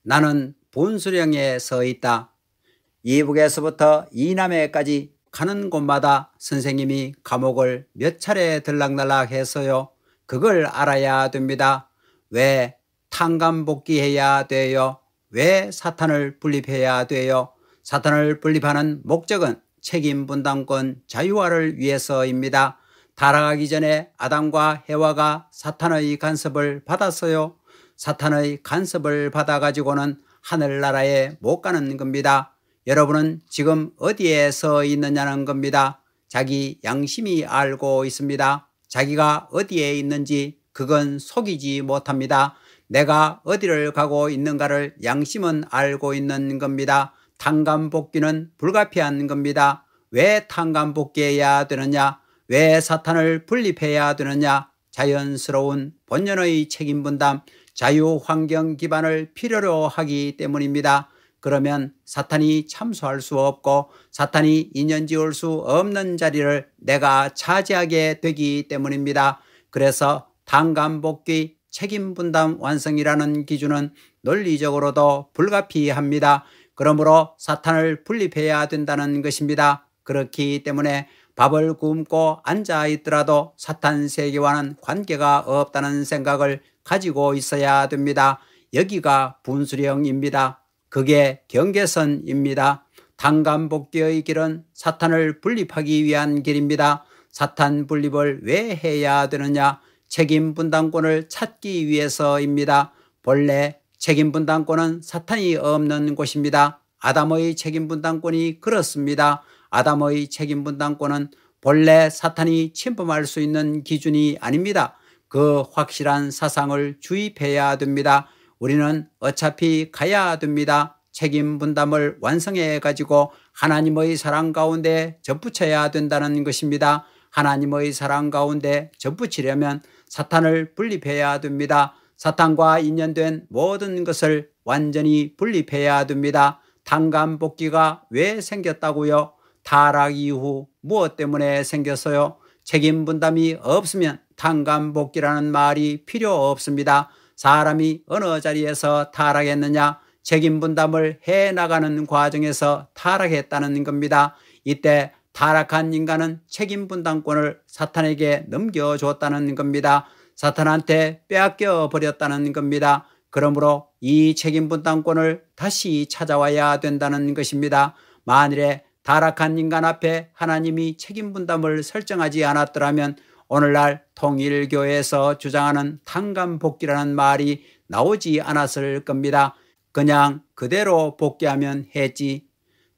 나는 분수령에 서 있다. 이북에서부터 이남에까지 가는 곳마다 선생님이 감옥을 몇 차례 들락날락 해서요. 그걸 알아야 됩니다. 왜 탕감복귀해야 돼요? 왜 사탄을 분립해야 돼요? 사탄을 분립하는 목적은 책임분담권 자유화를 위해서입니다. 타락하기 전에 아담과 해와가 사탄의 간섭을 받았어요. 사탄의 간섭을 받아가지고는 하늘나라에 못 가는 겁니다. 여러분은 지금 어디에 서 있느냐는 겁니다. 자기 양심이 알고 있습니다. 자기가 어디에 있는지 그건 속이지 못합니다. 내가 어디를 가고 있는가를 양심은 알고 있는 겁니다. 탕감복귀는 불가피한 겁니다. 왜 탕감복귀해야 되느냐? 왜 사탄을 분립해야 되느냐? 자연스러운 본연의 책임분담, 자유환경 기반을 필요로 하기 때문입니다. 그러면 사탄이 참수할 수 없고 사탄이 인연지을 수 없는 자리를 내가 차지하게 되기 때문입니다. 그래서 탕감복귀 책임분담 완성이라는 기준은 논리적으로도 불가피합니다. 그러므로 사탄을 분립해야 된다는 것입니다. 그렇기 때문에 밥을 굶고 앉아 있더라도 사탄 세계와는 관계가 없다는 생각을 가지고 있어야 됩니다. 여기가 분수령입니다. 그게 경계선입니다. 탕감복귀의 길은 사탄을 분립하기 위한 길입니다. 사탄 분립을 왜 해야 되느냐? 책임분담권을 찾기 위해서입니다. 본래 책임분담권은 사탄이 없는 곳입니다. 아담의 책임분담권이 그렇습니다. 아담의 책임분담권은 본래 사탄이 침범할 수 있는 기준이 아닙니다. 그 확실한 사상을 주입해야 됩니다. 우리는 어차피 가야 됩니다. 책임분담을 완성해 가지고 하나님의 사랑 가운데 접붙여야 된다는 것입니다. 하나님의 사랑 가운데 접붙이려면 사탄을 분립해야 됩니다. 사탄과 인연된 모든 것을 완전히 분립해야 됩니다. 탕감복귀가 왜 생겼다고요? 타락 이후 무엇 때문에 생겼어요? 책임분담이 없으면 탕감복귀라는 말이 필요 없습니다. 사람이 어느 자리에서 타락했느냐? 책임분담을 해나가는 과정에서 타락했다는 겁니다. 이때 타락한 인간은 책임분담권을 사탄에게 넘겨줬다는 겁니다. 사탄한테 빼앗겨 버렸다는 겁니다. 그러므로 이 책임분담권을 다시 찾아와야 된다는 것입니다. 만일에 타락한 인간 앞에 하나님이 책임분담을 설정하지 않았더라면 오늘날 통일교회에서 주장하는 탕감복귀라는 말이 나오지 않았을 겁니다. 그냥 그대로 복귀하면 했지.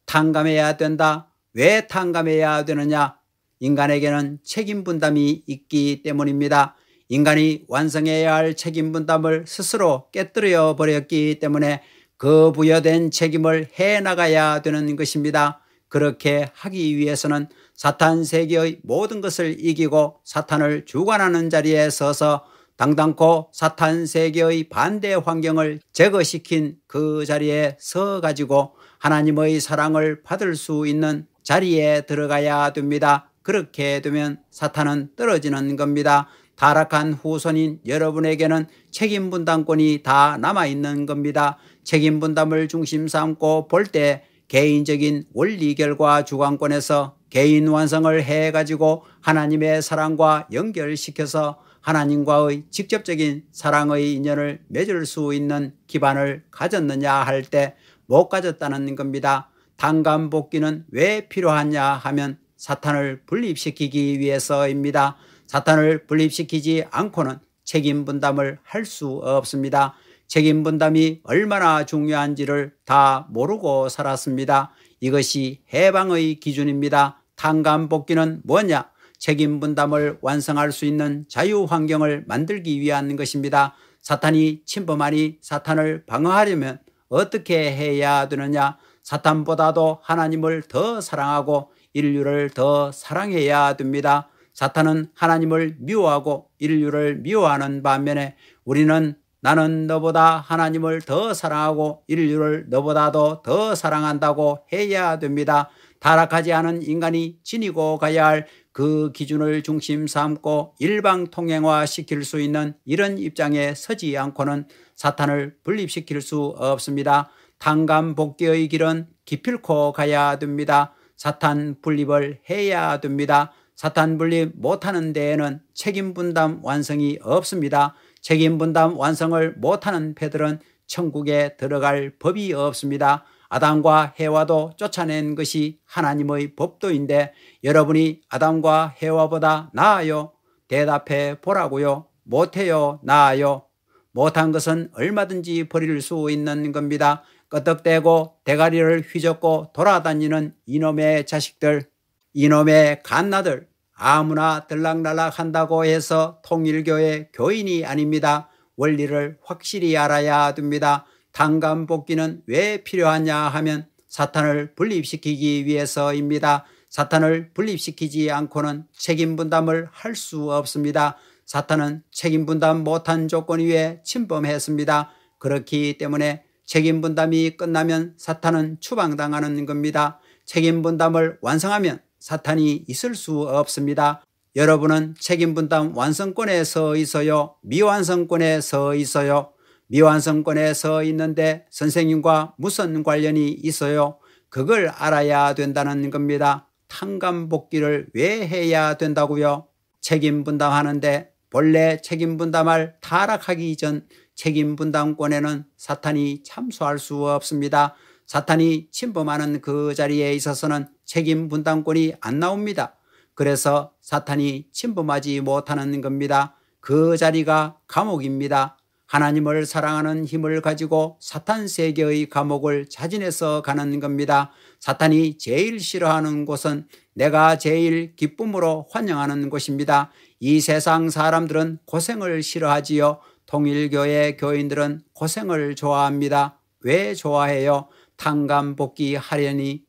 탕감해야 된다. 왜 탕감해야 되느냐? 인간에게는 책임분담이 있기 때문입니다. 인간이 완성해야 할 책임분담을 스스로 깨뜨려 버렸기 때문에 그 부여된 책임을 해나가야 되는 것입니다. 그렇게 하기 위해서는 사탄 세계의 모든 것을 이기고 사탄을 주관하는 자리에 서서 당당코 사탄 세계의 반대 환경을 제거시킨 그 자리에 서 가지고 하나님의 사랑을 받을 수 있는 자리에 들어가야 됩니다. 그렇게 되면 사탄은 떨어지는 겁니다. 타락한 후손인 여러분에게는 책임분담권이 다 남아있는 겁니다. 책임분담을 중심 삼고 볼 때 개인적인 원리결과 주관권에서 개인 완성을 해가지고 하나님의 사랑과 연결시켜서 하나님과의 직접적인 사랑의 인연을 맺을 수 있는 기반을 가졌느냐 할 때 못 가졌다는 겁니다. 탕감복귀는 왜 필요하냐 하면 사탄을 분립시키기 위해서입니다. 사탄을 분립시키지 않고는 책임분담을 할 수 없습니다. 책임분담이 얼마나 중요한지를 다 모르고 살았습니다. 이것이 해방의 기준입니다. 탕감복귀는 뭐냐? 책임분담을 완성할 수 있는 자유환경을 만들기 위한 것입니다. 사탄이 침범하니 사탄을 방어하려면 어떻게 해야 되느냐? 사탄보다도 하나님을 더 사랑하고 인류를 더 사랑해야 됩니다. 사탄은 하나님을 미워하고 인류를 미워하는 반면에 우리는 나는 너보다 하나님을 더 사랑하고 인류를 너보다도 더 사랑한다고 해야 됩니다. 타락하지 않은 인간이 지니고 가야 할 그 기준을 중심 삼고 일방통행화시킬 수 있는 이런 입장에 서지 않고는 사탄을 분립시킬 수 없습니다. 탕감복귀의 길은 기필코 가야 됩니다. 사탄 분립을 해야 됩니다. 사탄 분립 못하는 데에는 책임분담 완성이 없습니다. 책임분담 완성을 못하는 패들은 천국에 들어갈 법이 없습니다. 아담과 해와도 쫓아낸 것이 하나님의 법도인데 여러분이 아담과 해와보다 나아요? 대답해 보라고요. 못해요? 나아요? 못한 것은 얼마든지 버릴 수 있는 겁니다. 끄덕대고 대가리를 휘젓고 돌아다니는 이놈의 자식들, 이놈의 갓나들, 아무나 들락날락 한다고 해서 통일교의 교인이 아닙니다. 원리를 확실히 알아야 됩니다. 탕감복귀는 왜 필요하냐 하면 사탄을 분립시키기 위해서입니다. 사탄을 분립시키지 않고는 책임분담을 할 수 없습니다. 사탄은 책임분담 못한 조건 위에 침범했습니다. 그렇기 때문에 책임분담이 끝나면 사탄은 추방당하는 겁니다. 책임분담을 완성하면 사탄이 있을 수 없습니다. 여러분은 책임분담 완성권에 서 있어요? 미완성권에 서 있어요? 미완성권에 서 있는데 선생님과 무슨 관련이 있어요? 그걸 알아야 된다는 겁니다. 탕감복귀를 왜 해야 된다고요? 책임분담하는데 본래 책임분담할 타락하기 전 책임분담권에는 사탄이 참수할 수 없습니다. 사탄이 침범하는 그 자리에 있어서는 책임분담권이 안 나옵니다. 그래서 사탄이 침범하지 못하는 겁니다. 그 자리가 감옥입니다. 하나님을 사랑하는 힘을 가지고 사탄 세계의 감옥을 자진해서 가는 겁니다. 사탄이 제일 싫어하는 곳은 내가 제일 기쁨으로 환영하는 곳입니다. 이 세상 사람들은 고생을 싫어하지요. 통일교회 교인들은 고생을 좋아합니다. 왜 좋아해요? 탕감복귀 하려니.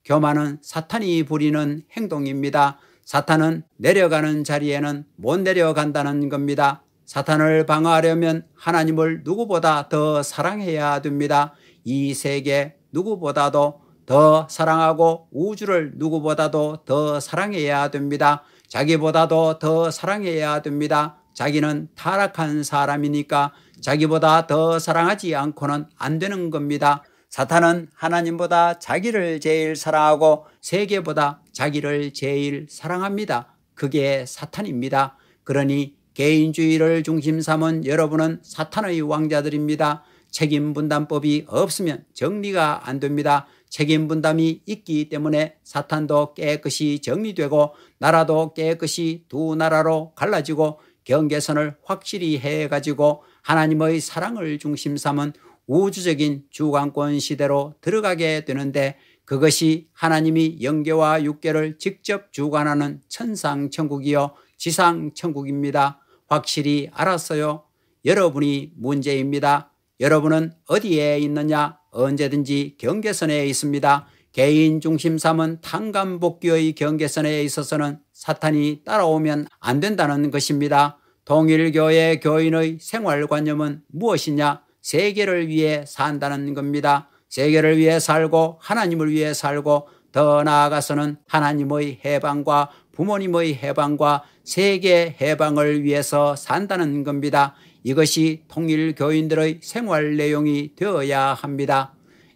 교만은 사탄이 부리는 행동입니다. 사탄은 내려가는 자리에는 못 내려간다는 겁니다. 사탄을 방어하려면 하나님을 누구보다 더 사랑해야 됩니다. 이 세계 누구보다도 더 사랑하고 우주를 누구보다도 더 사랑해야 됩니다. 자기보다도 더 사랑해야 됩니다. 자기는 타락한 사람이니까 자기보다 더 사랑하지 않고는 안 되는 겁니다. 사탄은 하나님보다 자기를 제일 사랑하고 세계보다 자기를 제일 사랑합니다. 그게 사탄입니다. 그러니 개인주의를 중심 삼은 여러분은 사탄의 왕자들입니다. 책임분담법이 없으면 정리가 안 됩니다. 책임분담이 있기 때문에 사탄도 깨끗이 정리되고 나라도 깨끗이 두 나라로 갈라지고 경계선을 확실히 해가지고 하나님의 사랑을 중심 삼은 우주적인 주관권 시대로 들어가게 되는데 그것이 하나님이 영계와 육계를 직접 주관하는 천상천국이요 지상천국입니다. 확실히 알았어요? 여러분이 문제입니다. 여러분은 어디에 있느냐? 언제든지 경계선에 있습니다. 개인 중심 삼은 탕감복귀의 경계선에 있어서는 사탄이 따라오면 안 된다는 것입니다. 통일교회 교인의 생활관념은 무엇이냐? 세계를 위해 산다는 겁니다. 세계를 위해 살고 하나님을 위해 살고 더 나아가서는 하나님의 해방과 부모님의 해방과 세계 해방을 위해서 산다는 겁니다. 이것이 통일교인들의 생활 내용이 되어야 합니다.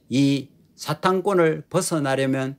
이 사탄권을 벗어나려면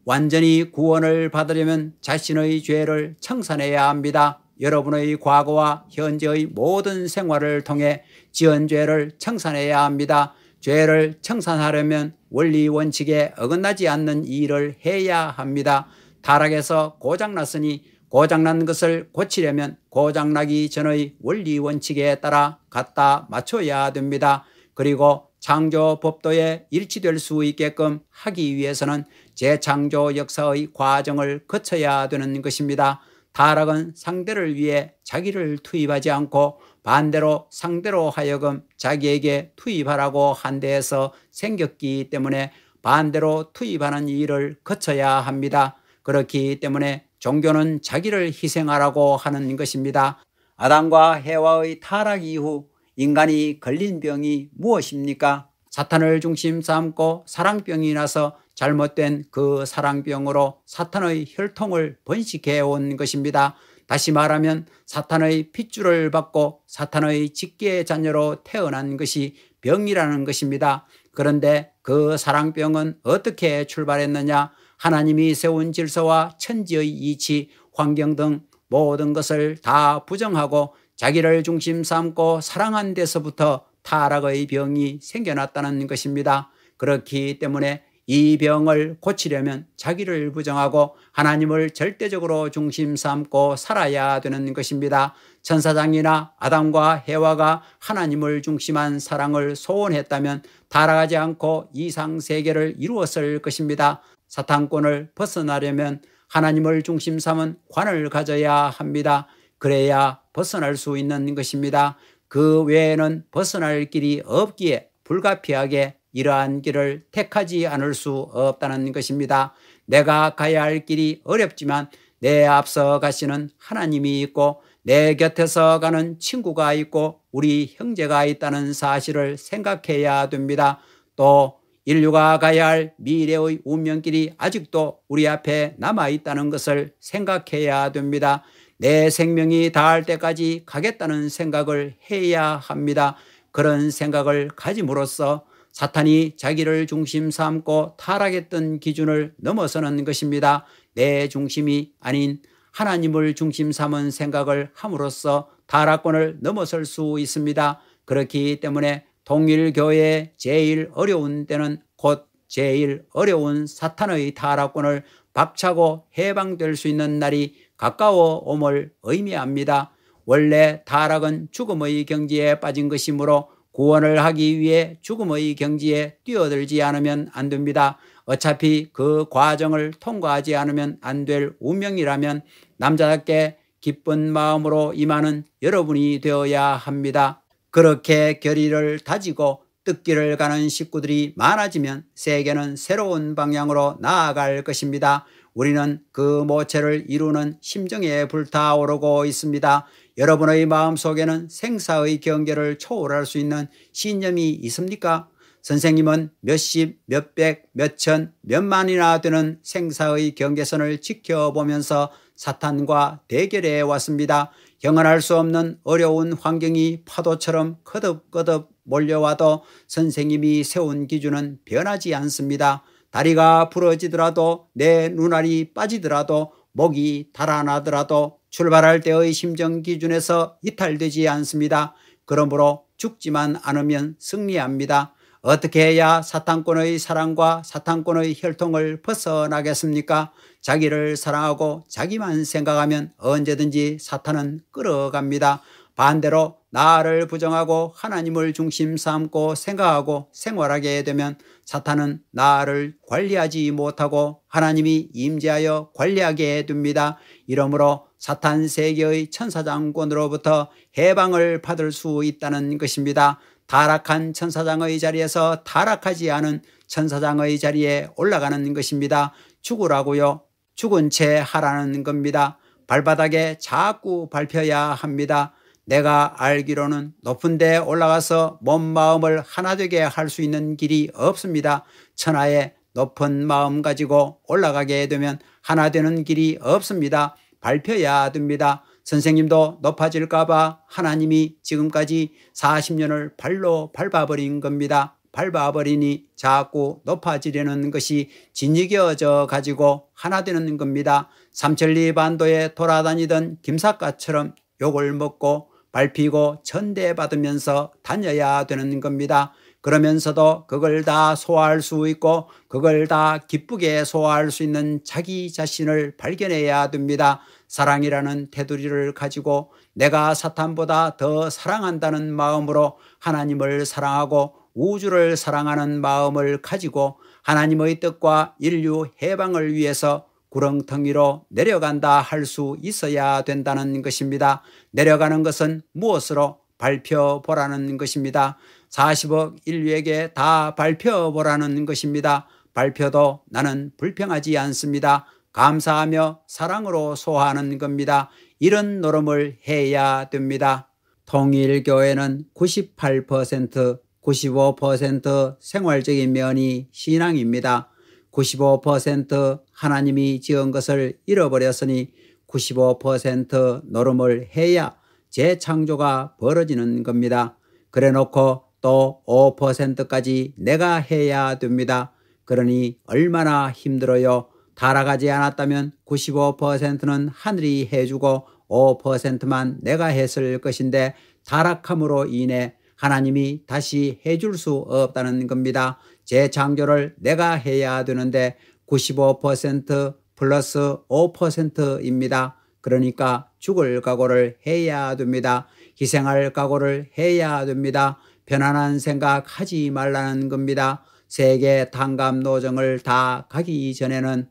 완전히 구원을 받으려면 자신의 죄를 청산해야 합니다. 여러분의 과거와 현재의 모든 생활을 통해 지은 죄를 청산해야 합니다. 죄를 청산하려면 원리 원칙에 어긋나지 않는 일을 해야 합니다. 타락해서 고장났으니 고장난 것을 고치려면 고장나기 전의 원리 원칙에 따라 갖다 맞춰야 됩니다. 그리고 창조 법도에 일치될 수 있게끔 하기 위해서는 재창조 역사의 과정을 거쳐야 되는 것입니다. 타락은 상대를 위해 자기를 투입하지 않고 반대로 상대로 하여금 자기에게 투입하라고 한 데에서 생겼기 때문에 반대로 투입하는 일을 거쳐야 합니다. 그렇기 때문에 종교는 자기를 희생하라고 하는 것입니다. 아담과 해와의 타락 이후 인간이 걸린 병이 무엇입니까? 사탄을 중심 삼고 사랑병이 나서 잘못된 그 사랑병으로 사탄의 혈통을 번식해 온 것입니다. 다시 말하면 사탄의 핏줄을 받고 사탄의 직계 자녀로 태어난 것이 병이라는 것입니다. 그런데 그 사랑병은 어떻게 출발했느냐? 하나님이 세운 질서와 천지의 이치, 환경 등 모든 것을 다 부정하고 자기를 중심 삼고 사랑한 데서부터 타락의 병이 생겨났다는 것입니다. 그렇기 때문에 이 병을 고치려면 자기를 부정하고 하나님을 절대적으로 중심 삼고 살아야 되는 것입니다. 천사장이나 아담과 해와가 하나님을 중심한 사랑을 소원했다면 타락하지 않고 이상세계를 이루었을 것입니다. 사탄권을 벗어나려면 하나님을 중심 삼은 관을 가져야 합니다. 그래야 벗어날 수 있는 것입니다. 그 외에는 벗어날 길이 없기에 불가피하게 이러한 길을 택하지 않을 수 없다는 것입니다. 내가 가야 할 길이 어렵지만 내 앞서 가시는 하나님이 있고 내 곁에서 가는 친구가 있고 우리 형제가 있다는 사실을 생각해야 됩니다. 또 인류가 가야 할 미래의 운명길이 아직도 우리 앞에 남아있다는 것을 생각해야 됩니다. 내 생명이 닿을 때까지 가겠다는 생각을 해야 합니다. 그런 생각을 가짐으로써 사탄이 자기를 중심 삼고 타락했던 기준을 넘어서는 것입니다. 내 중심이 아닌 하나님을 중심 삼은 생각을 함으로써 타락권을 넘어설 수 있습니다. 그렇기 때문에 통일교회의 제일 어려운 때는 곧 제일 어려운 사탄의 타락권을 박차고 해방될 수 있는 날이 가까워 옴을 의미합니다. 원래 타락은 죽음의 경지에 빠진 것이므로 구원을 하기 위해 죽음의 경지에 뛰어들지 않으면 안 됩니다. 어차피 그 과정을 통과하지 않으면 안 될 운명이라면 남자답게 기쁜 마음으로 임하는 여러분이 되어야 합니다. 그렇게 결의를 다지고 뜻길을 가는 식구들이 많아지면 세계는 새로운 방향으로 나아갈 것입니다. 우리는 그 모체를 이루는 심정에 불타오르고 있습니다. 여러분의 마음속에는 생사의 경계를 초월할 수 있는 신념이 있습니까? 선생님은 몇십, 몇백, 몇천, 몇만이나 되는 생사의 경계선을 지켜보면서 사탄과 대결해 왔습니다. 형언할 수 없는 어려운 환경이 파도처럼 거듭거듭 몰려와도 선생님이 세운 기준은 변하지 않습니다. 다리가 부러지더라도 내 눈알이 빠지더라도 목이 달아나더라도 출발할 때의 심정 기준에서 이탈되지 않습니다. 그러므로 죽지만 않으면 승리합니다. 어떻게 해야 사탄권의 사랑과 사탄권의 혈통을 벗어나겠습니까? 자기를 사랑하고 자기만 생각하면 언제든지 사탄은 끌어갑니다. 반대로 나를 부정하고 하나님을 중심 삼고 생각하고 생활하게 되면 사탄은 나를 관리하지 못하고 하나님이 임재하여 관리하게 됩니다. 이러므로 사탄 세계의 천사장권으로부터 해방을 받을 수 있다는 것입니다. 타락한 천사장의 자리에서 타락하지 않은 천사장의 자리에 올라가는 것입니다. 죽으라고요. 죽은 채 하라는 겁니다. 발바닥에 자꾸 밟혀야 합니다. 내가 알기로는 높은 데 올라가서 몸 마음을 하나 되게 할 수 있는 길이 없습니다. 천하에 높은 마음 가지고 올라가게 되면 하나 되는 길이 없습니다. 밟혀야 됩니다. 선생님도 높아질까 봐 하나님이 지금까지 40년을 발로 밟아버린 겁니다. 밟아버리니 자꾸 높아지려는 것이 진이겨져 가지고 하나 되는 겁니다. 삼천리 반도에 돌아다니던 김삿갓처럼 욕을 먹고 밟히고 천대받으면서 다녀야 되는 겁니다. 그러면서도 그걸 다 소화할 수 있고 그걸 다 기쁘게 소화할 수 있는 자기 자신을 발견해야 됩니다. 사랑이라는 테두리를 가지고 내가 사탄보다 더 사랑한다는 마음으로 하나님을 사랑하고 우주를 사랑하는 마음을 가지고 하나님의 뜻과 인류 해방을 위해서 구렁텅이로 내려간다 할 수 있어야 된다는 것입니다. 내려가는 것은 무엇으로? 밟혀보라는 것입니다. 40억 인류에게 다 밟혀보라는 것입니다. 밟혀도 나는 불평하지 않습니다. 감사하며 사랑으로 소화하는 겁니다. 이런 노름을 해야 됩니다. 통일교회는 98%, 95% 생활적인 면이 신앙입니다. 95% 하나님이 지은 것을 잃어버렸으니 95% 노름을 해야 재창조가 벌어지는 겁니다. 그래놓고 또 5%까지 내가 해야 됩니다. 그러니 얼마나 힘들어요. 타락하지 않았다면 95%는 하늘이 해주고 5%만 내가 했을 것인데 타락함으로 인해 하나님이 다시 해줄 수 없다는 겁니다. 재창조를 내가 해야 되는데 95% 플러스 5%입니다. 그러니까 죽을 각오를 해야 됩니다. 희생할 각오를 해야 됩니다. 편안한 생각하지 말라는 겁니다. 세계 탕감 노정을 다 가기 전에는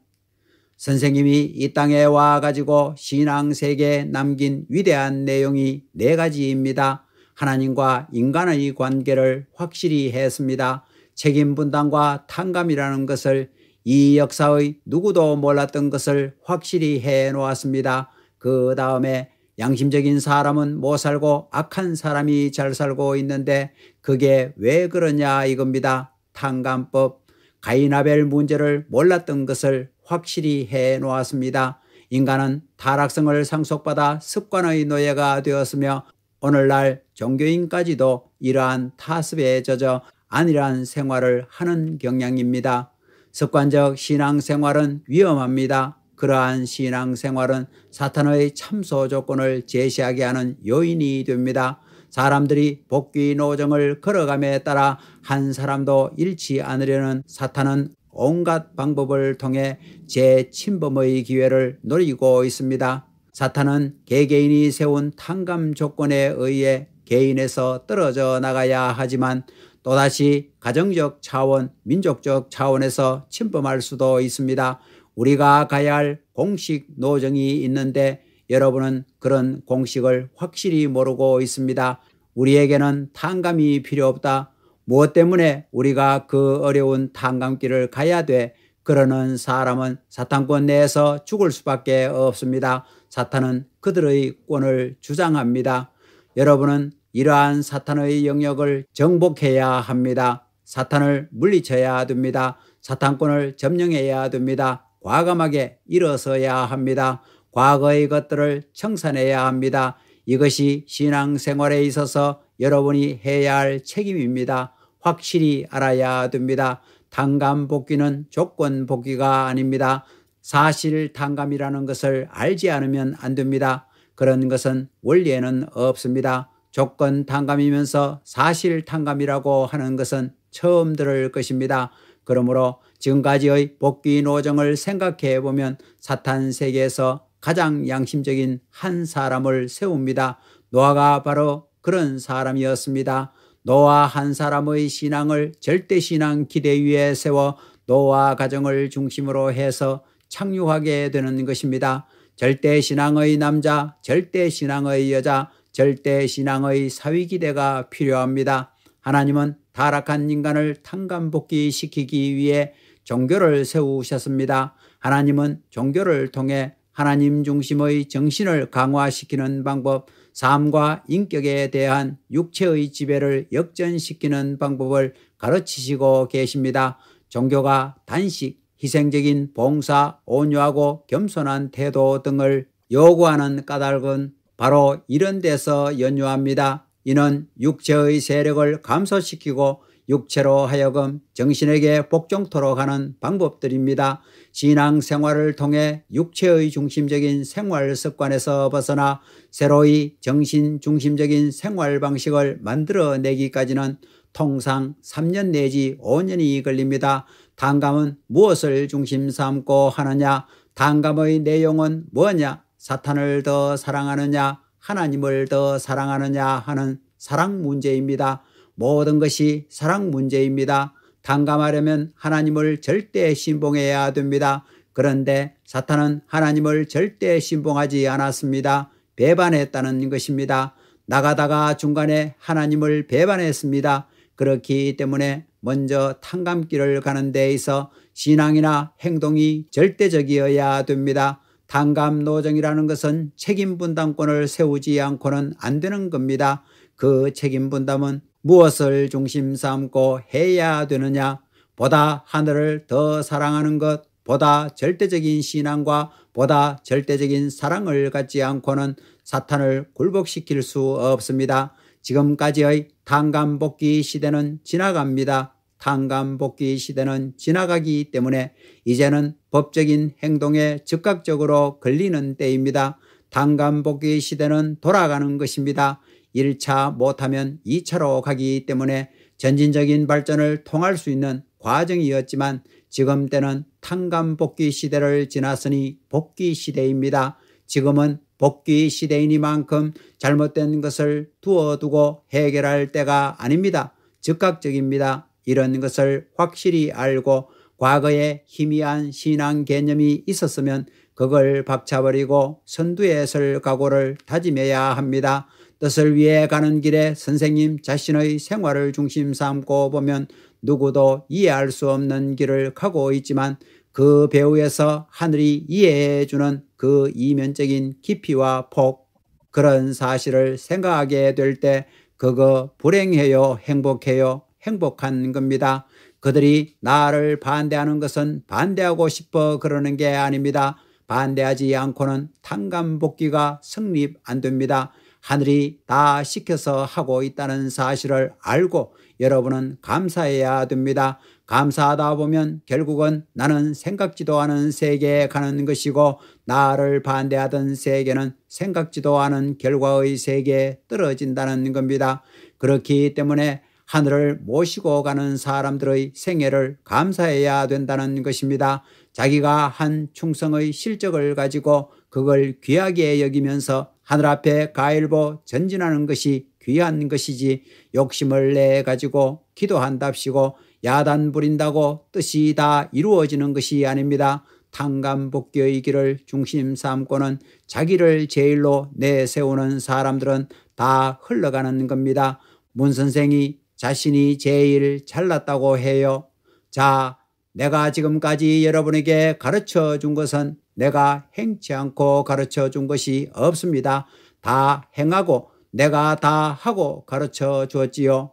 선생님이 이 땅에 와가지고 신앙세계에 남긴 위대한 내용이 4가지입니다. 하나님과 인간의 관계를 확실히 했습니다. 책임 분담과 탕감이라는 것을 이 역사의 누구도 몰랐던 것을 확실히 해놓았습니다. 그 다음에 양심적인 사람은 못 살고 악한 사람이 잘 살고 있는데 그게 왜 그러냐 이겁니다. 탕감법, 가인 아벨 문제를 몰랐던 것을 확실히 해놓았습니다. 인간은 타락성을 상속받아 습관의 노예가 되었으며 오늘날 종교인까지도 이러한 타습에 젖어 안일한 생활을 하는 경향입니다. 습관적 신앙생활은 위험합니다. 그러한 신앙생활은 사탄의 참소 조건을 제시하게 하는 요인이 됩니다. 사람들이 복귀 노정을 걸어감에 따라 한 사람도 잃지 않으려는 사탄은 온갖 방법을 통해 재침범의 기회를 노리고 있습니다. 사탄은 개개인이 세운 탕감 조건에 의해 개인에서 떨어져 나가야 하지만 또다시 가정적 차원, 민족적 차원에서 침범할 수도 있습니다. 우리가 가야 할 공식 노정이 있는데 여러분은 그런 공식을 확실히 모르고 있습니다. 우리에게는 탕감이 필요 없다. 무엇 때문에 우리가 그 어려운 탕감길을 가야 돼? 그러는 사람은 사탄권 내에서 죽을 수밖에 없습니다. 사탄은 그들의 권을 주장합니다. 여러분은 이러한 사탄의 영역을 정복해야 합니다. 사탄을 물리쳐야 됩니다. 사탄권을 점령해야 됩니다. 과감하게 일어서야 합니다. 과거의 것들을 청산해야 합니다. 이것이 신앙생활에 있어서 여러분이 해야 할 책임입니다. 확실히 알아야 됩니다. 탕감 복귀는 조건 복귀가 아닙니다. 사실 탕감이라는 것을 알지 않으면 안 됩니다. 그런 것은 원리에는 없습니다. 조건 탕감이면서 사실 탕감이라고 하는 것은 처음 들을 것입니다. 그러므로 지금까지의 복귀 노정을 생각해 보면 사탄 세계에서 가장 양심적인 한 사람을 세웁니다. 노아가 바로 그런 사람이었습니다. 노아 한 사람의 신앙을 절대신앙 기대 위에 세워 노아 가정을 중심으로 해서 착륙하게 되는 것입니다. 절대신앙의 남자, 절대신앙의 여자, 절대신앙의 사위기대가 필요합니다. 하나님은 타락한 인간을 탕감복귀시키기 위해 종교를 세우셨습니다. 하나님은 종교를 통해 하나님 중심의 정신을 강화시키는 방법, 삶과 인격에 대한 육체의 지배를 역전시키는 방법을 가르치시고 계십니다. 종교가 단식, 희생적인 봉사, 온유하고 겸손한 태도 등을 요구하는 까닭은 바로 이런 데서 연유합니다. 이는 육체의 세력을 감소시키고 육체로 하여금 정신에게 복종토록 하는 방법들입니다. 신앙생활을 통해 육체의 중심적인 생활 습관에서 벗어나 새로이 정신 중심적인 생활 방식을 만들어내기까지는 통상 3년 내지 5년이 걸립니다. 탕감은 무엇을 중심 삼고 하느냐? 탕감의 내용은 뭐냐? 사탄을 더 사랑하느냐? 하나님을 더 사랑하느냐 하는 사랑 문제입니다. 모든 것이 사랑 문제입니다. 탕감하려면 하나님을 절대 신봉해야 됩니다. 그런데 사탄은 하나님을 절대 신봉하지 않았습니다. 배반했다는 것입니다. 나가다가 중간에 하나님을 배반했습니다. 그렇기 때문에 먼저 탕감길을 가는 데 있어 신앙이나 행동이 절대적이어야 됩니다. 탕감 노정이라는 것은 책임 분담권을 세우지 않고는 안 되는 겁니다. 그 책임 분담은 무엇을 중심 삼고 해야 되느냐? 보다 하늘을 더 사랑하는 것, 보다 절대적인 신앙과 보다 절대적인 사랑을 갖지 않고는 사탄을 굴복시킬 수 없습니다. 지금까지의 탕감복귀 시대는 지나갑니다. 탕감복귀 시대는 지나가기 때문에 이제는 법적인 행동에 즉각적으로 걸리는 때입니다. 탕감복귀 시대는 돌아가는 것입니다. 1차 못하면 2차로 가기 때문에 전진적인 발전을 통할 수 있는 과정이었지만 지금 때는 탕감복귀 시대를 지났으니 복귀 시대입니다. 지금은 복귀 시대이니만큼 잘못된 것을 두어두고 해결할 때가 아닙니다. 즉각적입니다. 이런 것을 확실히 알고 과거에 희미한 신앙 개념이 있었으면 그걸 박차버리고 선두에 설 각오를 다짐해야 합니다. 뜻을 위해 가는 길에 선생님 자신의 생활을 중심 삼고 보면 누구도 이해할 수 없는 길을 가고 있지만 그 배후에서 하늘이 이해해 주는 그 이면적인 깊이와 폭, 그런 사실을 생각하게 될 때 그거 불행해요, 행복해요? 행복한 겁니다. 그들이 나를 반대하는 것은 반대하고 싶어 그러는 게 아닙니다. 반대하지 않고는 탕감복귀가 성립 안 됩니다. 하늘이 다 시켜서 하고 있다는 사실을 알고 여러분은 감사해야 됩니다. 감사하다 보면 결국은 나는 생각지도 않은 세계에 가는 것이고 나를 반대하던 세계는 생각지도 않은 결과의 세계에 떨어진다는 겁니다. 그렇기 때문에 하늘을 모시고 가는 사람들의 생애를 감사해야 된다는 것입니다. 자기가 한 충성의 실적을 가지고 그걸 귀하게 여기면서 하늘 앞에 가일보 전진하는 것이 귀한 것이지 욕심을 내 가지고 기도한답시고 야단 부린다고 뜻이 다 이루어지는 것이 아닙니다. 탕감복귀의 길을 중심 삼고는 자기를 제일로 내세우는 사람들은 다 흘러가는 겁니다. 문 선생이 자신이 제일 잘났다고 해요. 자, 내가 지금까지 여러분에게 가르쳐 준 것은 내가 행치 않고 가르쳐 준 것이 없습니다. 다 행하고 내가 다 하고 가르쳐 주었지요.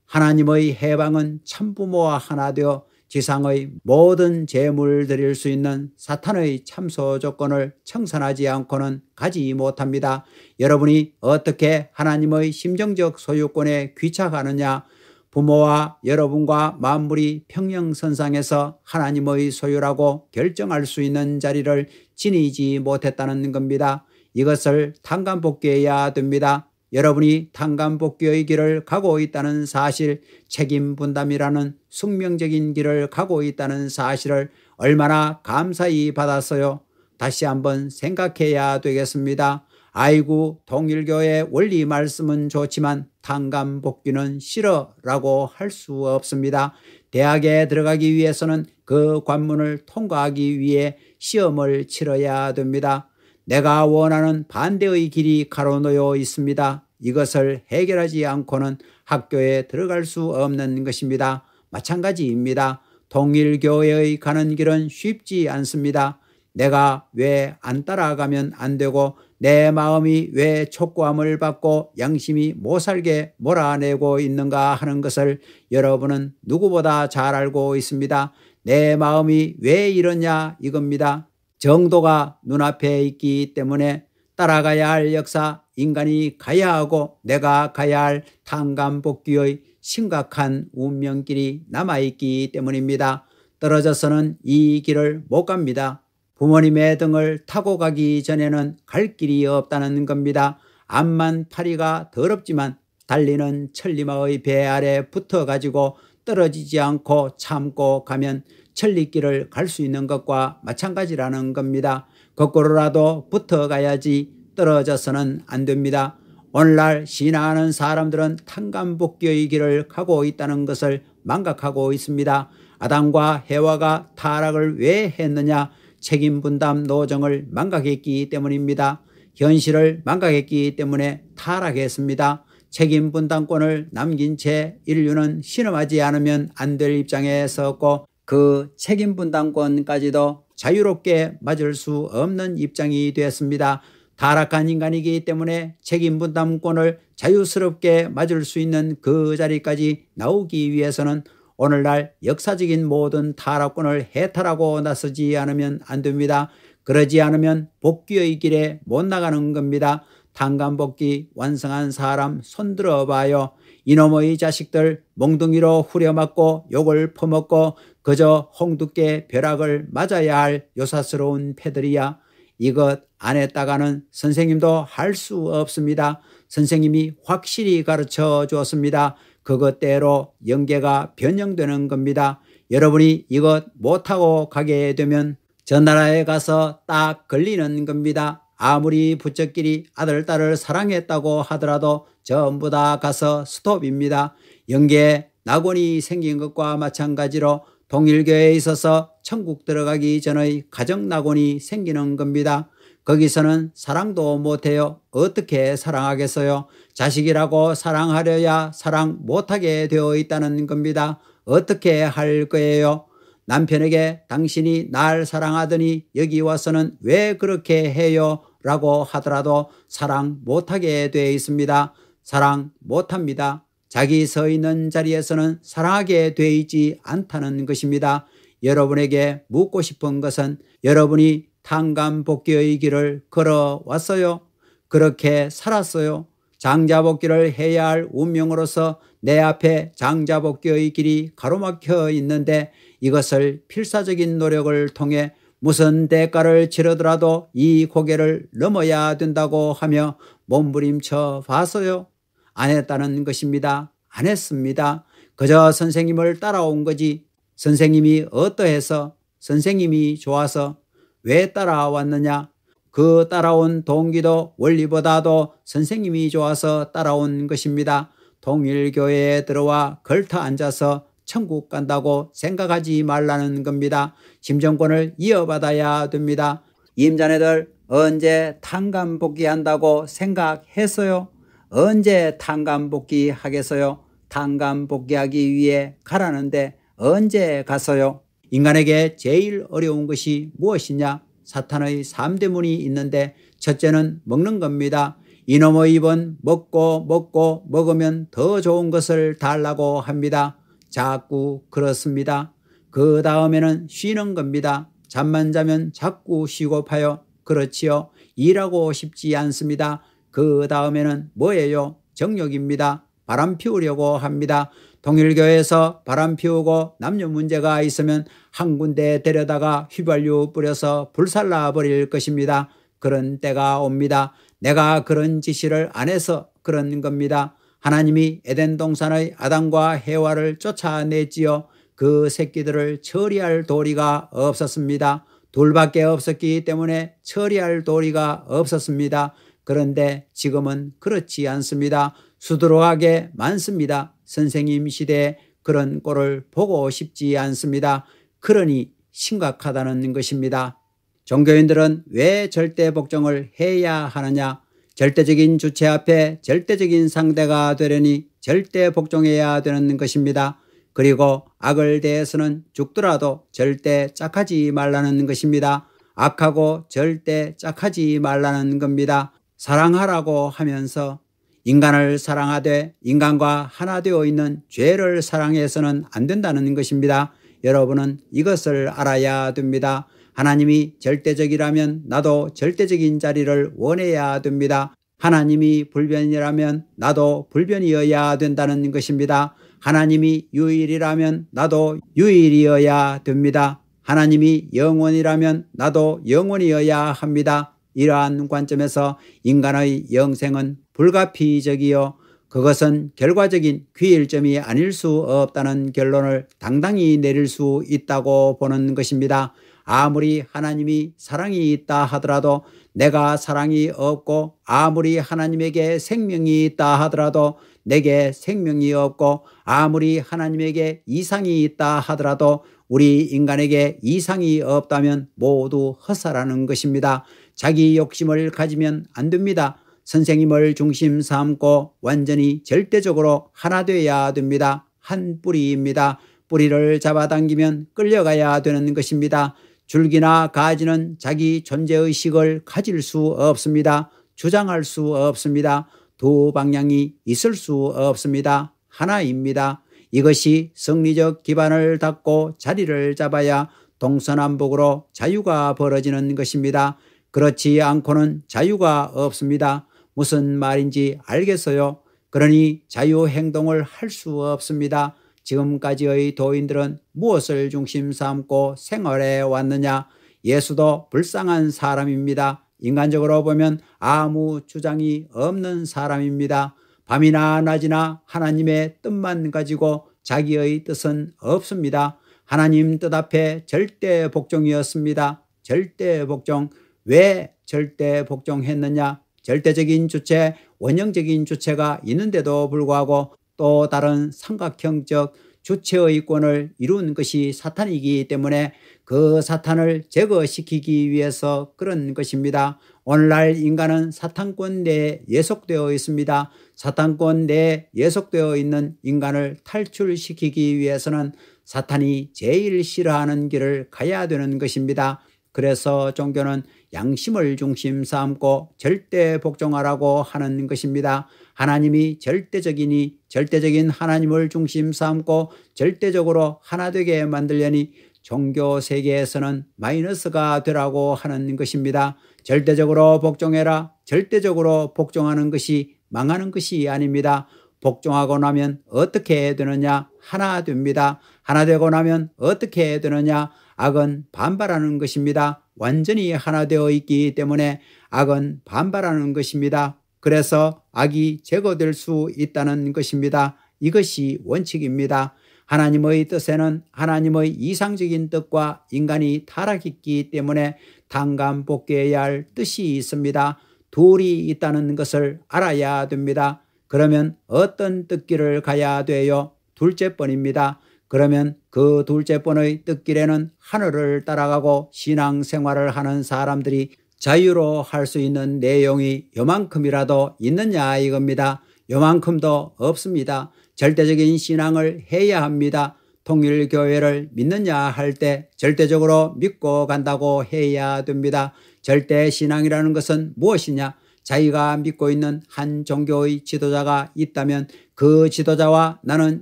하나님의 해방은 참부모와 하나 되어 지상의 모든 재물 드릴 수 있는 사탄의 참소 조건을 청산하지 않고는 가지 못합니다. 여러분이 어떻게 하나님의 심정적 소유권에 귀착하느냐? 부모와 여러분과 만물이 평행선상에서 하나님의 소유라고 결정할 수 있는 자리를 지니지 못했다는 겁니다. 이것을 탕감복귀해야 됩니다. 여러분이 탕감복귀의 길을 가고 있다는 사실, 책임 분담이라는 숙명적인 길을 가고 있다는 사실을 얼마나 감사히 받았어요. 다시 한번 생각해야 되겠습니다. 아이고, 통일교의 원리 말씀은 좋지만 탕감복귀는 싫어라고 할 수 없습니다. 대학에 들어가기 위해서는 그 관문을 통과하기 위해 시험을 치러야 됩니다. 내가 원하는 반대의 길이 가로놓여 있습니다. 이것을 해결하지 않고는 학교에 들어갈 수 없는 것입니다. 마찬가지입니다. 통일교회의 가는 길은 쉽지 않습니다. 내가 왜 안 따라가면 안 되고 내 마음이 왜 촉구함을 받고 양심이 못 살게 몰아내고 있는가 하는 것을 여러분은 누구보다 잘 알고 있습니다. 내 마음이 왜 이러냐 이겁니다. 정도가 눈앞에 있기 때문에 따라가야 할 역사, 인간이 가야 하고 내가 가야 할 탕감복귀의 심각한 운명길이 남아있기 때문입니다. 떨어져서는 이 길을 못 갑니다. 부모님의 등을 타고 가기 전에는 갈 길이 없다는 겁니다. 암만 파리가 더럽지만 달리는 천리마의 배 아래 붙어가지고 떨어지지 않고 참고 가면 천리길을 갈 수 있는 것과 마찬가지라는 겁니다. 거꾸로라도 붙어가야지 떨어져서는 안 됩니다. 오늘날 신앙하는 사람들은 탕감복귀의 길을 가고 있다는 것을 망각하고 있습니다. 아담과 해와가 타락을 왜 했느냐? 책임분담 노정을 망각했기 때문입니다. 현실을 망각했기 때문에 타락했습니다. 책임분담권을 남긴 채 인류는 신음하지 않으면 안 될 입장에 섰고 그 책임분담권까지도 자유롭게 맞을 수 없는 입장이 되었습니다. 타락한 인간이기 때문에 책임분담권을 자유스럽게 맞을 수 있는 그 자리까지 나오기 위해서는 오늘날 역사적인 모든 타락군을 해탈하고 나서지 않으면 안 됩니다. 그러지 않으면 복귀의 길에 못 나가는 겁니다. 탄간복귀 완성한 사람 손들어 봐요. 이놈의 자식들 몽둥이로 후려맞고 욕을 퍼먹고 그저 홍두깨 벼락을 맞아야 할 요사스러운 패들이야. 이것 안 했다가는 선생님도 할 수 없습니다. 선생님이 확실히 가르쳐 주었습니다. 그것대로 영계가 변형되는 겁니다. 여러분이 이것 못하고 가게 되면 저 나라에 가서 딱 걸리는 겁니다. 아무리 부쩍끼리 아들, 딸을 사랑했다고 하더라도 전부 다 가서 스톱입니다. 영계에 낙원이 생긴 것과 마찬가지로 통일교회에 있어서 천국 들어가기 전의 가정낙원이 생기는 겁니다. 거기서는 사랑도 못해요. 어떻게 사랑하겠어요? 자식이라고 사랑하려야 사랑 못하게 되어 있다는 겁니다. 어떻게 할 거예요? 남편에게 당신이 날 사랑하더니 여기 와서는 왜 그렇게 해요? 라고 하더라도 사랑 못하게 되어 있습니다. 사랑 못합니다. 자기 서 있는 자리에서는 사랑하게 되어 있지 않다는 것입니다. 여러분에게 묻고 싶은 것은 여러분이 탄간복귀의 길을 걸어왔어요? 그렇게 살았어요? 장자복귀를 해야 할 운명으로서 내 앞에 장자복귀의 길이 가로막혀 있는데 이것을 필사적인 노력을 통해 무슨 대가를 치르더라도 이 고개를 넘어야 된다고 하며 몸부림쳐 봤어요? 안 했다는 것입니다. 안 했습니다. 그저 선생님을 따라온 거지. 선생님이 어떠해서, 선생님이 좋아서 왜 따라왔느냐? 그 따라온 동기도 원리보다도 선생님이 좋아서 따라온 것입니다. 통일교회에 들어와 걸터 앉아서 천국 간다고 생각하지 말라는 겁니다. 심정권을 이어받아야 됩니다. 임자네들 언제 탄간복귀 한다고 생각했어요? 언제 탄간복귀 하겠어요? 탄간복귀하기 위해 가라는데 언제 갔어요? 인간에게 제일 어려운 것이 무엇이냐? 사탄의 3대문이 있는데 첫째는 먹는 겁니다. 이놈의 입은 먹고 먹으면 더 좋은 것을 달라고 합니다. 자꾸 그렇습니다. 그 다음에는 쉬는 겁니다. 잠만 자면 자꾸 쉬고파요. 그렇지요. 일하고 싶지 않습니다. 그 다음에는 뭐예요? 정욕입니다. 바람 피우려고 합니다. 통일교회에서 바람 피우고 남녀 문제가 있으면 한 군데 데려다가 휘발유 뿌려서 불살라 버릴 것입니다. 그런 때가 옵니다. 내가 그런 지시를 안 해서 그런 겁니다. 하나님이 에덴 동산의 아담과 해와를 쫓아냈지요. 그 새끼들을 처리할 도리가 없었습니다. 둘밖에 없었기 때문에 처리할 도리가 없었습니다. 그런데 지금은 그렇지 않습니다. 수두룩하게 많습니다. 선생님 시대에 그런 꼴을 보고 싶지 않습니다. 그러니 심각하다는 것입니다. 종교인들은 왜 절대 복종을 해야 하느냐? 절대적인 주체 앞에 절대적인 상대가 되려니 절대 복종해야 되는 것입니다. 그리고 악을 대해서는 죽더라도 절대 짝하지 말라는 것입니다. 악하고 절대 짝하지 말라는 겁니다. 사랑하라고 하면서 인간을 사랑하되 인간과 하나 되어 있는 죄를 사랑해서는 안 된다는 것입니다. 여러분은 이것을 알아야 됩니다. 하나님이 절대적이라면 나도 절대적인 자리를 원해야 됩니다. 하나님이 불변이라면 나도 불변이어야 된다는 것입니다. 하나님이 유일이라면 나도 유일이어야 됩니다. 하나님이 영원이라면 나도 영원이어야 합니다. 이러한 관점에서 인간의 영생은 불가피적이요 그것은 결과적인 귀일점이 아닐 수 없다는 결론을 당당히 내릴 수 있다고 보는 것입니다. 아무리 하나님이 사랑이 있다 하더라도 내가 사랑이 없고 아무리 하나님에게 생명이 있다 하더라도 내게 생명이 없고 아무리 하나님에게 이상이 있다 하더라도 우리 인간에게 이상이 없다면 모두 헛사라는 것입니다. 자기 욕심을 가지면 안 됩니다. 선생님을 중심 삼고 완전히 절대적으로 하나 되어야 됩니다. 한 뿌리입니다. 뿌리를 잡아당기면 끌려가야 되는 것입니다. 줄기나 가지는 자기 존재의식을 가질 수 없습니다. 주장할 수 없습니다. 두 방향이 있을 수 없습니다. 하나입니다. 이것이 성리적 기반을 닦고 자리를 잡아야 동서남북으로 자유가 벌어지는 것입니다. 그렇지 않고는 자유가 없습니다. 무슨 말인지 알겠어요? 그러니 자유행동을 할 수 없습니다. 지금까지의 도인들은 무엇을 중심 삼고 생활해 왔느냐? 예수도 불쌍한 사람입니다. 인간적으로 보면 아무 주장이 없는 사람입니다. 밤이나 낮이나 하나님의 뜻만 가지고 자기의 뜻은 없습니다. 하나님 뜻 앞에 절대 복종이었습니다. 절대 복종. 왜 절대 복종했느냐? 절대적인 주체, 원형적인 주체가 있는데도 불구하고 또 다른 삼각형적 주체의 권을 이룬 것이 사탄이기 때문에 그 사탄을 제거시키기 위해서 그런 것입니다. 오늘날 인간은 사탄권 내에 예속되어 있습니다. 사탄권 내에 예속되어 있는 인간을 탈출시키기 위해서는 사탄이 제일 싫어하는 길을 가야 되는 것입니다. 그래서 종교는 양심을 중심 삼고 절대 복종하라고 하는 것입니다. 하나님이 절대적이니 절대적인 하나님을 중심 삼고 절대적으로 하나 되게 만들려니 종교 세계에서는 마이너스가 되라고 하는 것입니다. 절대적으로 복종해라. 절대적으로 복종하는 것이 망하는 것이 아닙니다. 복종하고 나면 어떻게 되느냐? 하나 됩니다. 하나 되고 나면 어떻게 되느냐? 악은 반발하는 것입니다. 완전히 하나 되어 있기 때문에 악은 반발하는 것입니다. 그래서 악이 제거될 수 있다는 것입니다. 이것이 원칙입니다. 하나님의 뜻에는 하나님의 이상적인 뜻과 인간이 타락했기 때문에 단감복귀해야 할 뜻이 있습니다. 둘이 있다는 것을 알아야 됩니다. 그러면 어떤 뜻길을 가야 돼요? 둘째번입니다. 그러면 그 둘째번의 뜻길에는 하늘을 따라가고 신앙생활을 하는 사람들이 자유로 할 수 있는 내용이 요만큼이라도 있느냐 이겁니다. 요만큼도 없습니다. 절대적인 신앙을 해야 합니다. 통일교회를 믿느냐 할 때 절대적으로 믿고 간다고 해야 됩니다. 절대신앙이라는 것은 무엇이냐? 자기가 믿고 있는 한 종교의 지도자가 있다면 그 지도자와 나는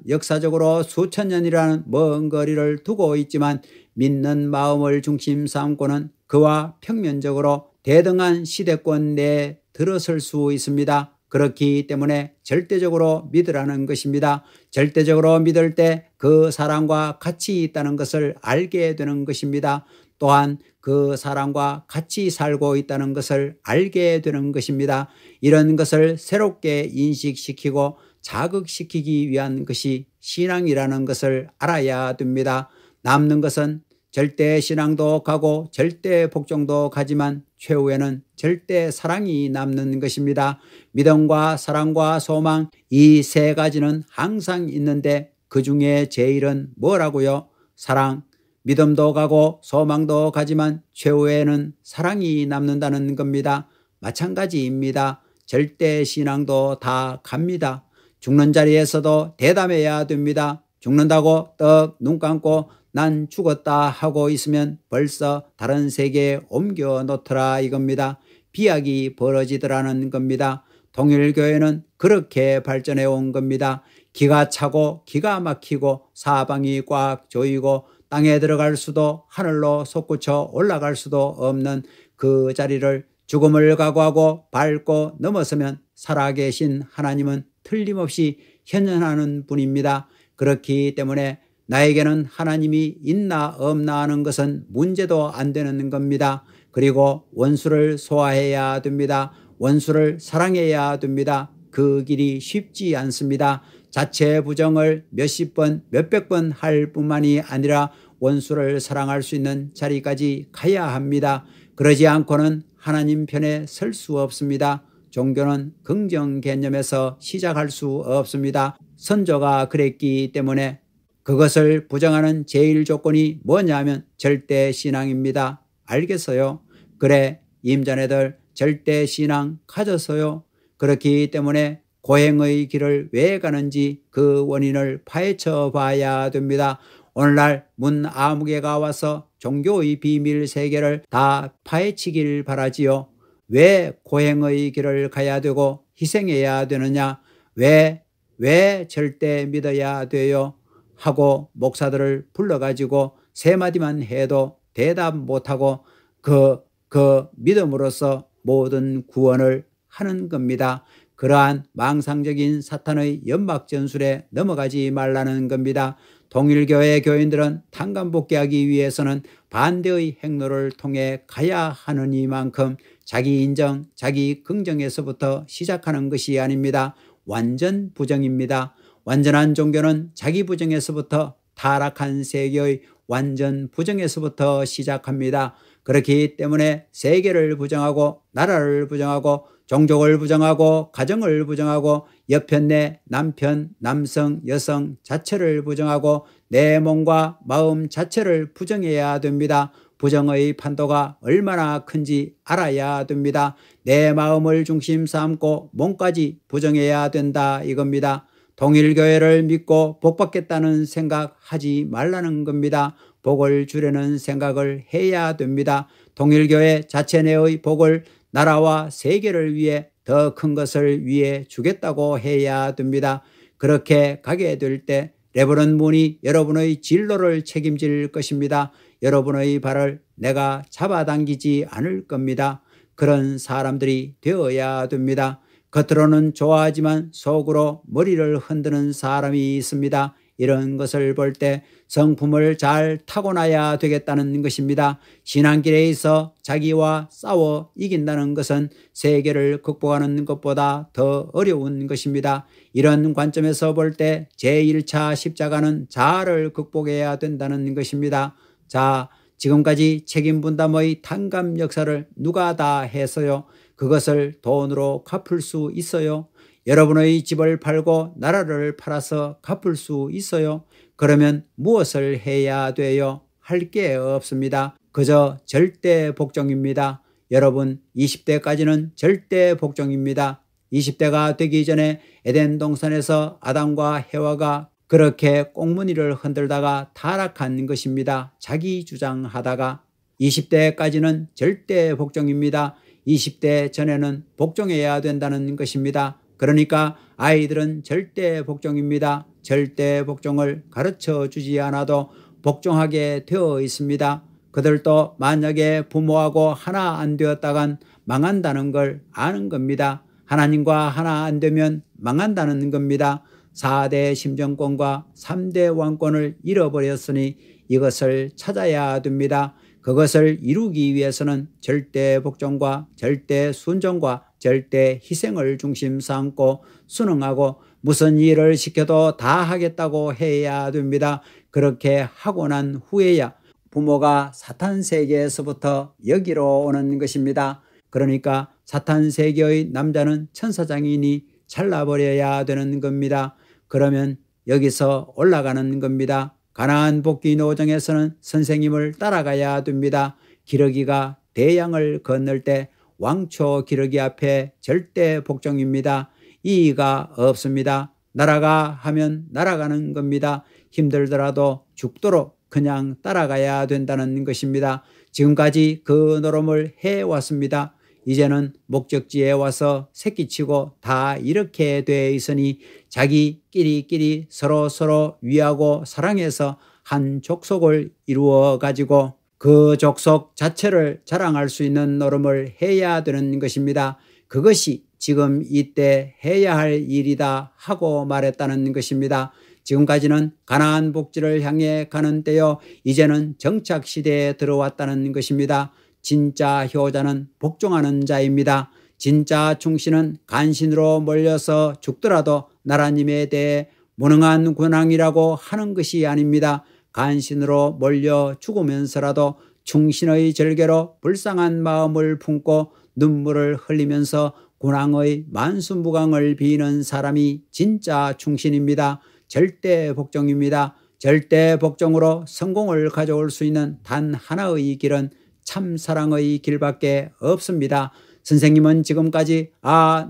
역사적으로 수천 년이라는 먼 거리를 두고 있지만 믿는 마음을 중심 삼고는 그와 평면적으로 대등한 시대권 내에 들어설 수 있습니다. 그렇기 때문에 절대적으로 믿으라는 것입니다. 절대적으로 믿을 때 그 사람과 같이 있다는 것을 알게 되는 것입니다. 또한 그 사람과 같이 살고 있다는 것을 알게 되는 것입니다. 이런 것을 새롭게 인식시키고 자극시키기 위한 것이 신앙이라는 것을 알아야 됩니다. 남는 것은 절대 신앙도 가고 절대 복종도 가지만 최후에는 절대 사랑이 남는 것입니다. 믿음과 사랑과 소망 이 세 가지는 항상 있는데 그 중에 제일은 뭐라고요? 사랑. 믿음도 가고 소망도 가지만 최후에는 사랑이 남는다는 겁니다. 마찬가지입니다. 절대 신앙도 다 갑니다. 죽는 자리에서도 대담해야 됩니다. 죽는다고 떡 눈 감고 난 죽었다 하고 있으면 벌써 다른 세계에 옮겨 놓더라 이겁니다. 비약이 벌어지더라는 겁니다. 통일교회는 그렇게 발전해 온 겁니다. 기가 차고 기가 막히고 사방이 꽉 조이고 땅에 들어갈 수도 하늘로 솟구쳐 올라갈 수도 없는 그 자리를 죽음을 각오하고 밟고 넘어서면 살아계신 하나님은 틀림없이 현현하는 분입니다. 그렇기 때문에 나에게는 하나님이 있나 없나 하는 것은 문제도 안 되는 겁니다. 그리고 원수를 소화해야 됩니다. 원수를 사랑해야 됩니다. 그 길이 쉽지 않습니다. 자체 부정을 몇십 번, 몇백 번 할 뿐만이 아니라 원수를 사랑할 수 있는 자리까지 가야 합니다. 그러지 않고는 하나님 편에 설 수 없습니다. 종교는 긍정 개념에서 시작할 수 없습니다. 선조가 그랬기 때문에 그것을 부정하는 제일 조건이 뭐냐면 절대 신앙입니다. 알겠어요? 그래 임자네들 절대 신앙 가졌어요. 그렇기 때문에 고행의 길을 왜 가는지 그 원인을 파헤쳐 봐야 됩니다. 오늘날 문 아무개가 와서 종교의 비밀 세계를 다 파헤치길 바라지요. 왜 고행의 길을 가야 되고 희생해야 되느냐? 왜 절대 믿어야 돼요? 하고 목사들을 불러가지고 세 마디만 해도 대답 못하고 그 믿음으로써 모든 구원을 하는 겁니다. 그러한 망상적인 사탄의 연막 전술에 넘어가지 말라는 겁니다. 통일교회 교인들은 탕감복귀하기 위해서는 반대의 행로를 통해 가야 하느니만큼 자기 인정, 자기 긍정에서부터 시작하는 것이 아닙니다. 완전 부정입니다. 완전한 종교는 자기 부정에서부터, 타락한 세계의 완전 부정에서부터 시작합니다. 그렇기 때문에 세계를 부정하고 나라를 부정하고 종족을 부정하고 가정을 부정하고 여편 내 남편, 남성, 여성 자체를 부정하고 내 몸과 마음 자체를 부정해야 됩니다. 부정의 판도가 얼마나 큰지 알아야 됩니다. 내 마음을 중심 삼고 몸까지 부정해야 된다 이겁니다. 통일교회를 믿고 복받겠다는 생각하지 말라는 겁니다. 복을 주려는 생각을 해야 됩니다. 통일교회 자체 내의 복을 나라와 세계를 위해 더 큰 것을 위해 주겠다고 해야 됩니다. 그렇게 가게 될 때 레버넌 문이 여러분의 진로를 책임질 것입니다. 여러분의 발을 내가 잡아당기지 않을 겁니다. 그런 사람들이 되어야 됩니다. 겉으로는 좋아하지만 속으로 머리를 흔드는 사람이 있습니다. 이런 것을 볼 때 성품을 잘 타고나야 되겠다는 것입니다. 신앙길에 있어 자기와 싸워 이긴다는 것은 세계를 극복하는 것보다 더 어려운 것입니다. 이런 관점에서 볼 때 제1차 십자가는 자아를 극복해야 된다는 것입니다. 자, 지금까지 책임분담의 탕감 역사를 누가 다 했어요? 그것을 돈으로 갚을 수 있어요? 여러분의 집을 팔고 나라를 팔아서 갚을 수 있어요? 그러면 무엇을 해야 돼요? 할 게 없습니다. 그저 절대 복종입니다. 여러분 20대까지는 절대 복종입니다. 20대가 되기 전에 에덴 동산에서 아담과 해와가 그렇게 꽁무니를 흔들다가 타락한 것입니다. 자기 주장하다가. 20대까지는 절대 복종입니다. 20대 전에는 복종해야 된다는 것입니다. 그러니까 아이들은 절대 복종입니다. 절대 복종을 가르쳐 주지 않아도 복종하게 되어 있습니다. 그들도 만약에 부모하고 하나 안 되었다간 망한다는 걸 아는 겁니다. 하나님과 하나 안 되면 망한다는 겁니다. 4대 심정권과 3대 왕권을 잃어버렸으니 이것을 찾아야 됩니다. 그것을 이루기 위해서는 절대 복종과 절대 순종과 절대 희생을 중심 삼고 순응하고 무슨 일을 시켜도 다 하겠다고 해야 됩니다. 그렇게 하고 난 후에야 부모가 사탄 세계에서부터 여기로 오는 것입니다. 그러니까 사탄 세계의 남자는 천사장이니 잘라버려야 되는 겁니다. 그러면 여기서 올라가는 겁니다. 가나안 복귀 노정에서는 선생님을 따라가야 됩니다. 기러기가 대양을 건널 때 왕초 기러기 앞에 절대 복종입니다. 이의가 없습니다. 날아가 하면 날아가는 겁니다. 힘들더라도 죽도록 그냥 따라가야 된다는 것입니다. 지금까지 그 노름을 해왔습니다. 이제는 목적지에 와서 새끼치고 다 이렇게 돼 있으니 자기끼리끼리 서로 위하고 사랑해서 한 족속을 이루어 가지고 그 족속 자체를 자랑할 수 있는 노름을 해야 되는 것입니다. 그것이 지금 이때 해야 할 일이다 하고 말했다는 것입니다. 지금까지는 가나안 복지를 향해 가는 때요, 이제는 정착 시대에 들어왔다는 것입니다. 진짜 효자는 복종하는 자입니다. 진짜 충신은 간신으로 몰려서 죽더라도 나라님에 대해 무능한 군왕이라고 하는 것이 아닙니다. 간신으로 몰려 죽으면서라도 충신의 절개로 불쌍한 마음을 품고 눈물을 흘리면서 군왕의 만수무강을 비는 사람이 진짜 충신입니다. 절대 복종입니다. 절대 복종으로 성공을 가져올 수 있는 단 하나의 길은 참사랑의 길밖에 없습니다. 선생님은 지금까지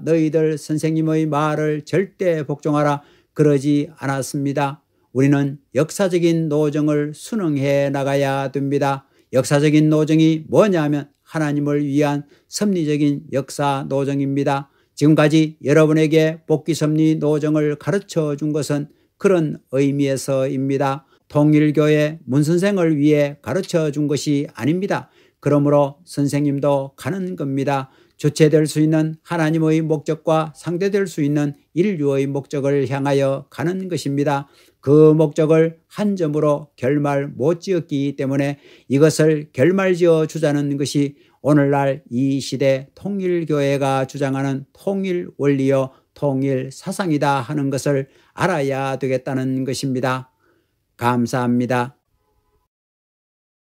너희들 선생님의 말을 절대 복종하라 그러지 않았습니다. 우리는 역사적인 노정을 순응해 나가야 됩니다. 역사적인 노정이 뭐냐면 하나님을 위한 섭리적인 역사 노정입니다. 지금까지 여러분에게 복귀 섭리 노정을 가르쳐 준 것은 그런 의미에서입니다. 통일교회 문선생을 위해 가르쳐 준 것이 아닙니다. 그러므로 선생님도 가는 겁니다. 주체될 수 있는 하나님의 목적과 상대될 수 있는 인류의 목적을 향하여 가는 것입니다. 그 목적을 한 점으로 결말 못 지었기 때문에 이것을 결말지어 주자는 것이 오늘날 이 시대 통일교회가 주장하는 통일 원리요 통일 사상이다 하는 것을 알아야 되겠다는 것입니다. 감사합니다.